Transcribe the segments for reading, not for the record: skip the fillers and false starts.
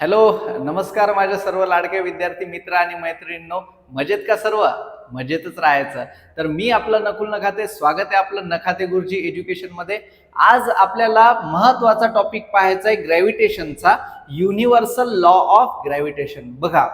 Hello, नमस्कार माझ्या सर्व लाडके विद्यार्थी मित्र आणि मैत्रिणींनो. मजेत का सर्व? मजेतच राहायचं. तर मी आपलं नकुल नखाते, स्वागत आहे आपलं नखाते गुरुजी एज्युकेशनमध्ये. आज आपल्याला महत्वाचा टॉपिक पाहायचा आहे ग्रॅव्हिटेशनचा, युनिव्हर्सल लॉ ऑफ ग्रॅव्हिटेशन. बघा,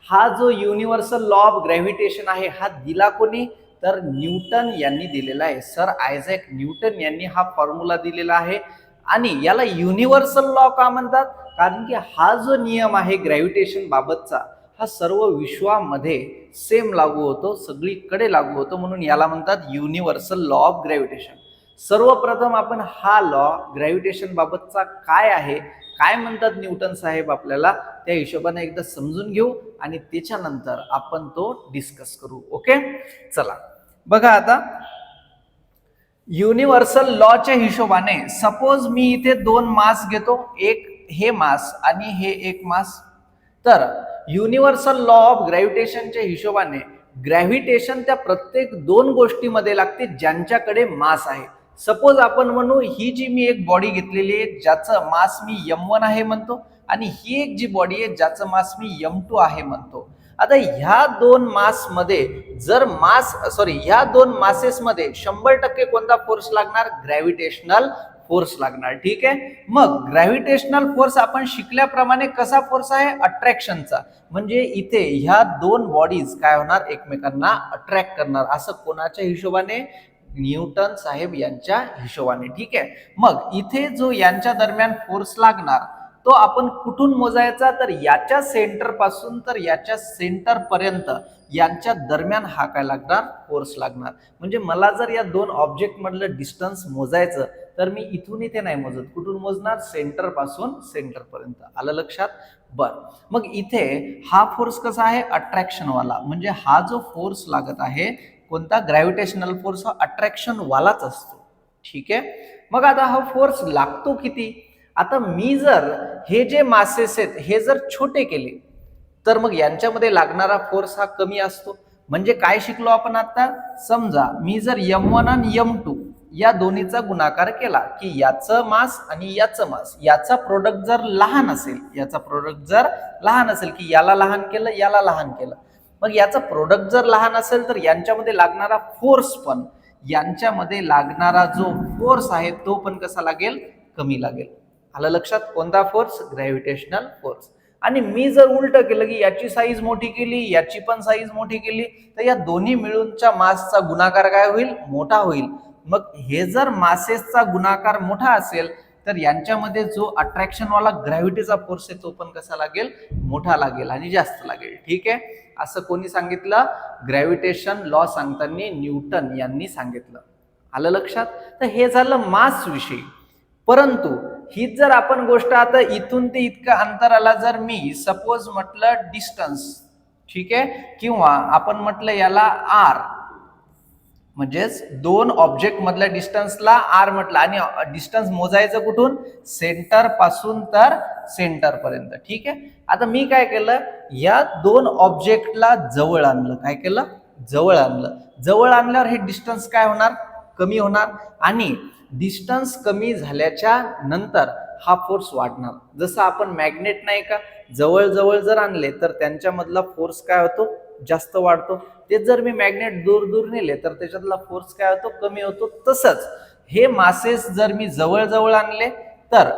हा जो युनिव्हर्सल लॉ ऑफ ग्रॅव्हिटेशन आहे हा दिला कोणी? तर न्यूटन यांनी दिलेला आहे. सर आयझॅक न्यूटन यांनी हा फॉर्म्युला दिलेला आहे. आणि याला युनिव्हर्सल लॉ का म्हणतात? कारण की हा जो नियम आहे ग्रॅव्हिटेशन बाबतचा हा सर्व विश्वामध्ये सेम लागू होतो, सगळीकडे लागू होतो, म्हणून याला म्हणतात युनिव्हर्सल लॉ ऑफ ग्रॅव्हिटेशन. सर्वप्रथम आपण हा लॉ ग्रॅव्हिटेशन बाबतचा काय आहे, काय म्हणतात न्यूटन साहेब आपल्याला, त्या हिशोबाने एकदा समजून घेऊ आणि त्याच्यानंतर आपण तो डिस्कस करू. ओके, चला बघा आता युनिव्हर्सल लॉच्या हिशोबाने सपोज मी इथे दोन मास घेतो, एक हे मास आणि हे एक मास. तर युनिव्हर्सल लॉ ऑफ ग्रॅव्हिटेशनच्या हिशोबाने ग्रॅव्हिटेशन त्या प्रत्येक दोन गोष्टीमध्ये लागते ज्यांच्याकडे मास आहे. सपोज आपण म्हणू ही जी मी एक बॉडी घेतलेली आहे ज्याचं मास मी m1 आहे म्हणतो, आणि ही एक जी बॉडी आहे ज्याचं मास मी m2 आहे म्हणतो. आता ह्या दोन मास मध्ये जर ह्या दोन मासेस मध्ये 100% कोणता फोर्स लागणार? ग्रॅव्हिटेशनल फोर्स लागणार. ठीक आहे, मग ग्रॅव्हिटेशनल फोर्स आपण शिकल्याप्रमाणे कसा फोर्स आहे? अट्रॅक्शनचा. म्हणजे इथे ह्या दोन बॉडीज काय होणार? एकमेकांना अट्रॅक्ट करणार. असं कोणाच्या हिशोबाने? न्यूटन साहेब यांच्या हिशोबाने. ठीक आहे, मग इथे जो यांच्या दरम्यान फोर्स लागणार तो आपण कुठून मोजायचा? तर याच्या सेंटर पासून तर याच्या सेंटर पर्यंत यांच्या दरम्यान हा काय लागणार? फोर्स लागणार. म्हणजे मला जर या दोन ऑब्जेक्ट मधलं डिस्टन्स मोजायचं तर मी इथून इथे नाही मोजत, कुठून मोजणार? सेंटर पासून सेंटर पर्यंत. आलं लक्षात? बर, मग इथे हा फोर्स कसा आहे? अट्रॅक्शन वाला. म्हणजे हा जो फोर्स लागत आहे कोणता? ग्रॅव्हिटेशनल फोर्स हा अट्रॅक्शन वालाच असतो. ठीक आहे, मग आता हा फोर्स लागतो किती? आता मी जर हे जे मासेस आहेत हे जर छोटे केले तर मग यांच्यामध्ये लागणारा फोर्स हा कमी असतो. म्हणजे काय शिकलो आपण आता? समजा मी जर m1 आणि m2 या दोन्हीचा गुणाकार केला की याचं मास आणि याचं मास, याचा प्रोडक्ट जर लहान असेल, की याला लहान केलं याला लहान केलं, मग याचा प्रोडक्ट जर लहान असेल तर यांच्यामध्ये लागणारा फोर्स पण, यांच्यामध्ये लागणारा जो फोर्स आहे तो पण कसा लागेल? कमी लागेल. आलं लक्षात? कोणता फोर्स? Gravitational force. आणि मी जर उलट केलं की याची साईज मोठी केली, याची पण साईज मोठी केली, तर या दोन्ही मिळूनच्या मासचा गुणाकार काय होईल? मोठा होईल. मग हे जर मासेसचा गुणाकार मोठा असेल तर यांच्यामध्ये जो अट्रॅक्शन वाला ग्रॅव्हिटीचा फोर्स आहे तो पण कसा लागेल? मोठा लागेल आणि जास्त लागेल. ठीक आहे, असं कोणी सांगितलं? ग्रॅव्हिटेशन लॉ सांगताना न्यूटन यांनी सांगितलं. आलं लक्षात? तर हे झालं मास विषयी. परंतु हीच जर आपण गोष्ट आता इथून ते इतका अंतराला जर मी सपोज म्हटलं डिस्टन्स, ठीक आहे, किंवा आपण म्हटलं याला आर, म्हणजेच दोन ऑब्जेक्ट मधल्या डिस्टन्सला आर म्हटलं, आणि डिस्टन्स मोजायचं कुठून? सेंटर पासून तर सेंटर पर्यंत. ठीक आहे, आता मी काय केलं? या दोन ऑब्जेक्टला जवळ आणलं. काय केलं? जवळ आणलं. जवळ आणल्यावर हे डिस्टन्स काय होणार? कमी होणार. आणि डिस्टन्स कमी झाल्याच्या नंतर हा फोर्स वाढणार. जसं आपण मॅग्नेट नाही का, जवळ जवळ जर आणले तर त्यांच्यामधला फोर्स काय होतो? जास्त वाढतो. तेच जर मी मॅग्नेट दूर दूर नेले तर त्याच्यातला फोर्स काय होतो? कमी होतो. तसंच हे मासेस जर मी जवळ जवळ आणले तर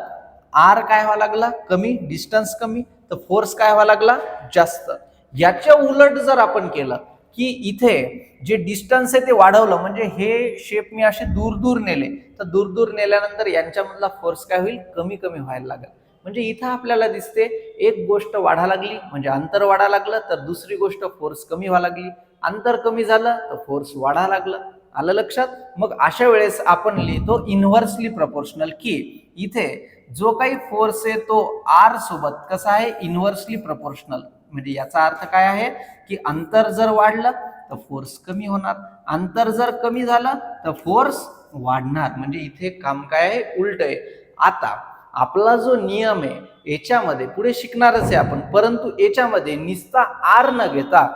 आर काय व्हायला लागला? कमी. डिस्टन्स कमी, तर फोर्स काय व्हायला लागला? जास्त. याच्या उलट जर आपण केलं की इथे जे डिस्टन्स आहे ते वाढवलं, म्हणजे हे शेप मी असे दूर दूर नेले, तर दूर दूर नेल्यानंतर यांच्यामधला फोर्स काय होईल? कमी कमी व्हायला लागेल. म्हणजे इथं आपल्याला दिसते एक गोष्ट वाढा लागली म्हणजे अंतर वाढा लागलं, तर दुसरी गोष्ट फोर्स कमी व्हायला लागली. अंतर कमी झालं तर फोर्स वाढा लागलं. आलं लक्षात? मग अशा वेळेस आपण लिहितो इन्व्हर्सली प्रपोर्शनल, की इथे जो काही फोर्स आहे तो आर सोबत कसा आहे? Inversely proportional. म्हणजे याचा अर्थ काय आहे? की अंतर जर वाढलं तर फोर्स कमी होणार, अंतर जर कमी झालं तर फोर्स वाढणार. म्हणजे इथे काम काय आहे? उलट आहे. आता आपला जो नियम आहे याच्यामध्ये पुढे शिकणारच आहे आपण, परंतु याच्यामध्ये निस्ता आर न घेता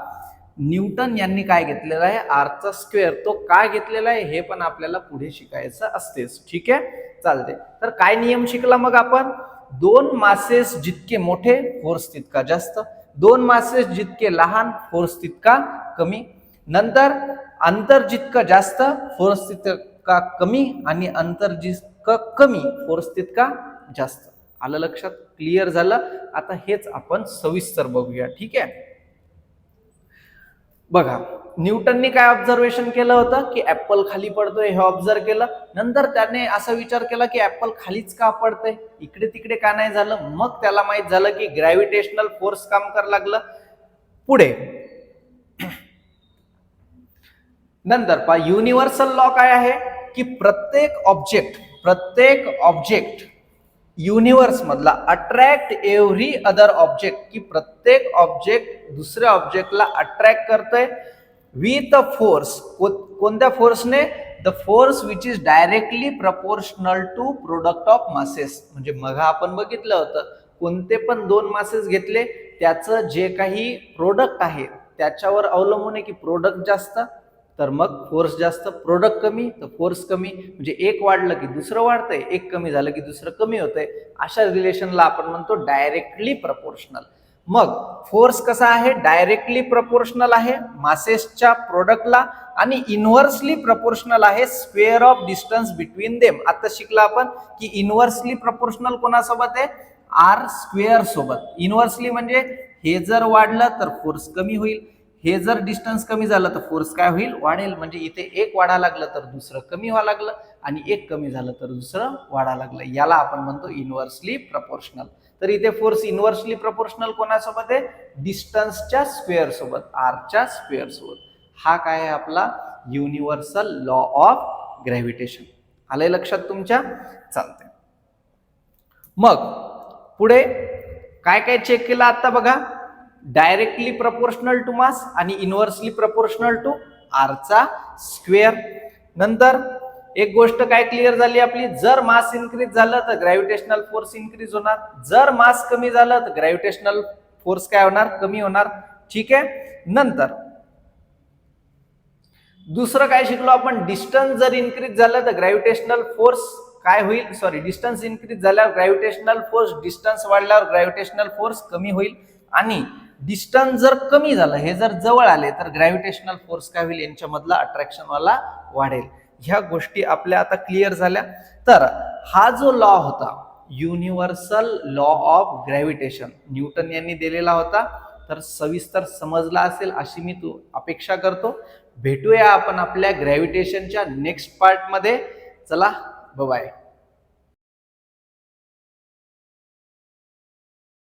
न्यूटन यांनी काय घेतलेला आहे? आरचा स्क्वेअर. तो काय घेतलेला आहे हे पण आपल्याला पुढे शिकायचं असतेच. ठीक आहे, चालते. तर काय नियम शिकला मग आपण? दोन मासेस जितके मोठे फोर्स तितका जास्त, दोन मासेस जितके लहान फोर्स तितका कमी. नंतर अंतर जितकं जास्त फोर्स तितका कमी आणि अंतर जितकं कमी फोर्स तितका जास्त. आलं लक्षात? क्लिअर झालं? आता हेच आपण सविस्तर बघूया. ठीक आहे. बघा, न्यूटनने काय ऑब्झर्वेशन केलं होतं की ऍपल खाली पडतोय हे ऑब्झर्व केलं. नंतर त्याने असा विचार केला की ऍपल खालीच का पडतंय, इकडे तिकडे का नाही झालं. मग त्याला माहित झालं की ग्रॅव्हिटेशनल फोर्स काम करायला लागलं. पुढे नंतर पहा, युनिव्हर्सल लॉ काय आहे की प्रत्येक ऑब्जेक्ट युनिव्हर्स मधला अट्रॅक्ट एव्हरी अदर ऑब्जेक्ट, की प्रत्येक ऑब्जेक्ट दुसऱ्या ऑब्जेक्टला अट्रॅक्ट करतोय विथ अ फोर्स. कोणत्या फोर्सने? The force which is directly proportional to product of masses. म्हणजे मग आपण बघितलं होतं, कोणते पण दोन मासेस घेतले त्याचं जे काही प्रोडक्ट आहे त्याच्यावर अवलंबून आहे की प्रोडक्ट जास्त तर मग फोर्स जास्त, प्रोडक्ट कमी तर फोर्स कमी. म्हणजे एक वाढलं की दुसरं वाढतंय, एक कमी झालं की दुसरं कमी होतंय. अशा रिलेशनला आपण म्हणतो डायरेक्टली प्रपोर्शनल. मग फोर्स कसा आहे? डायरेक्टली प्रपोर्शनल आहे मासेसच्या प्रोडक्टला आणि इन्व्हर्सली प्रपोर्शनल आहे square of distance between them. आता शिकला आपण की इन्व्हर्सली प्रपोर्शनल कोणासोबत आहे? आर स्क्वेअर सोबत. इन्व्हर्सली म्हणजे हे जर वाढलं तर फोर्स कमी होईल, हे जर डिस्टन्स कमी झालं तर फोर्स काय होईल? वाढेल. म्हणजे इथे एक वाढा लागलं तर दुसरं कमी व्हायला लागलं आणि एक कमी झालं तर दुसरं वाढा लागलं. याला आपण म्हणतो इन्व्हर्सली प्रपोर्शनल. तर इथे फोर्स इन्व्हर्सली प्रपोर्शनल कोणासोबत आहे? डिस्टन्सच्या स्क्वेअर सोबत, आरच्या स्क्वेअर सोबत. हा काय आहे आपला युनिव्हर्सल लॉ ऑफ ग्रॅव्हिटेशन. आलंय लक्षात तुमच्या? चालतंय. मग पुढे काय काय चेक केलं आता बघा. डायरेक्टली प्रपोर्शनल टू मास आणि इन्व्हर्सली प्रपोर्शनल टू आरचा स्क्वेअर. नंतर एक गोष्ट काय क्लिअर झाली आपली, जर मास इन्क्रीज झालं तर ग्रॅव्हिटेशनल फोर्स इन्क्रीज होणार, जर मास कमी झालं तर ग्रॅव्हिटेशनल फोर्स काय होणार? कमी होणार. ठीक आहे. नंतर दुसरं काय शिकलो आपण? डिस्टन्स जर इन्क्रीज झालं तर ग्रॅव्हिटेशनल फोर्स काय होईल? सॉरी, डिस्टन्स इन्क्रीज झाल्यावर ग्रॅव्हिटेशनल फोर्स, डिस्टन्स वाढल्यावर ग्रॅव्हिटेशनल फोर्स कमी होईल. आणि डिस्टन्स जर कमी झालं, हे जर जवळ आले तर ग्रॅव्हिटेशनल फोर्स काय होईल? यांच्यामधला अट्रॅक्शन वाला वाढेल. ह्या गोष्टी आपल्या आता क्लिअर झाल्या. तर हा जो लॉ होता universal law of gravitation Newton यांनी दिलेला होता, तर सविस्तर समजला असेल अशी मी अपेक्षा करतो. भेटूया आपण आपल्या ग्रॅव्हिटेशनच्या नेक्स्ट पार्ट मध्ये. चला, बाय.